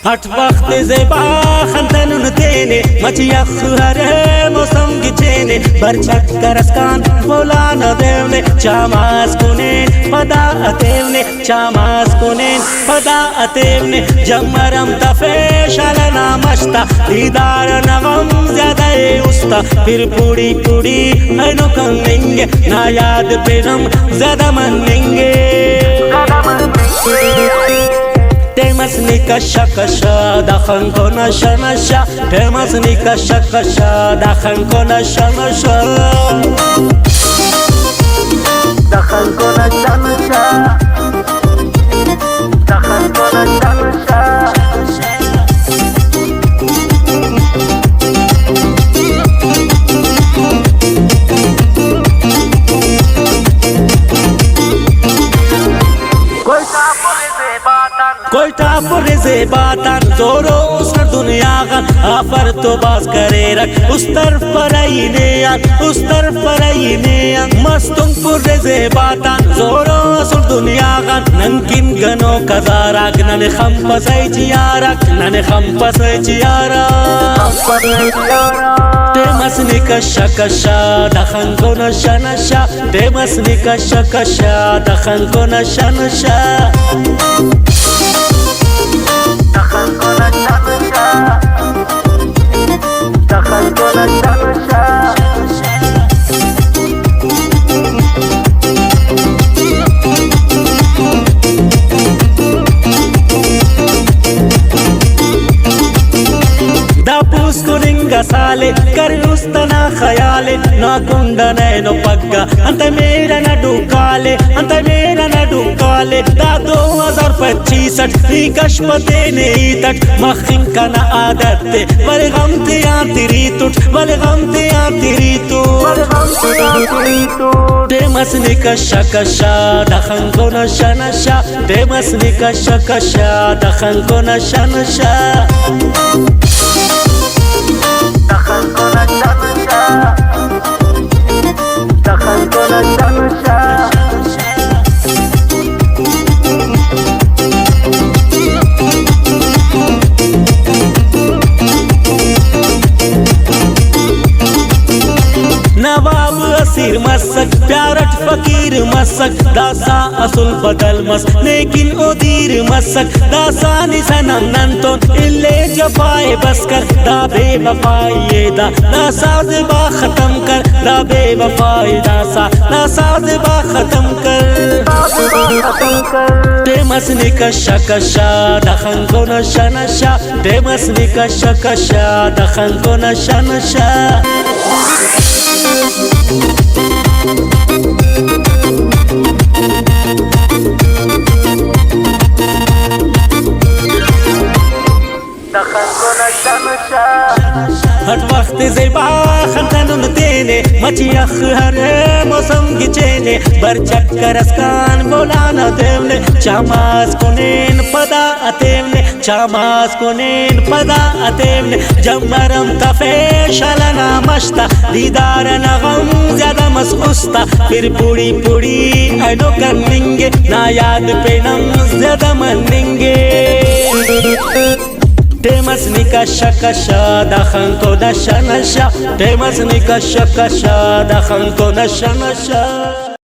हट वक्त ज़ेबा खंदन तेने मचिया खुहरे मौसम गिचेने बरछट करस्कान बोलाना देवने चामास कुने पदा अतेवने चामास कुने पदा अतेवने जमरम तफे शालना मस्ता दीदार नगम ज़्यादा उस्ता फिर पूरी पूरी है नो कमेंगे ना याद पे हम ज़्यादा मनेंगे Temas nika shakasha dakhan kona shanasha Temas nika shakasha dakhan kona shanasha Dakhan kona shanasha Dakhan kona shanasha Quetta पुरे ज़ेबातान जोरो उसर दुनिया गन आफर तो बाज करे रख उस तरफ पर उस तरफ पर मस्तुम पुरे ज़ेबातान जोरो उसर दुनिया गन नंकिन गनो कजाराक नने खम पसै जियारक नने खम पसै जियारक Temas nika shakasha dakhan kona shanasha Temas nika shakasha dakhan kona shanasha Dakhan kona shanasha Dakhan kona shanasha साले कर उस्तना ख्याले ना कुंडा नैनो पग्गा अंत मेरा न डुकाले अंत मेरा न डुकाले दा 2025 निकश पते नहीं तक मखिन का न आदत बल गम ते आतिरी तुट बल गम ते आतिरी तू Temas nika shakasha dakhan kona shanasha Temas nika shakasha dakhan kona shanasha Dakhan kona shanasha Dakhan kona shanasha नवाब असीर मसक प्यारट फकीर मसक दासा असुल बदल मस लेकिन ओदीर मसक दासा निसनम नंतो इल्ले जफाए बस कर दा बेवफाई दा साज़बा खत्म कर दा बेवफाई दासा साज़बा खत्म कर Temas nika shakasha dakhan kona shanasha Temas nika shakasha dakhan kona shanasha हट वक्त ज़ेबा खंदन तेने मचिया खुहरे मौसम गिचेने बरछट करस्कान बोलाना देवने चामास कुनेन पदा अतेवने चामास कुनेन पदा अतेवने जमरम तफे शालना मस्ता दीदार नगम ज़्यादा मसउस्ता फिर पूरी पूरी ऐनो करेंगे ना याद पे हम ज़्यादा मनेंगे Temas nika shakasha dakhan kona shanasha Temas nika shakasha dakhan kona shanasha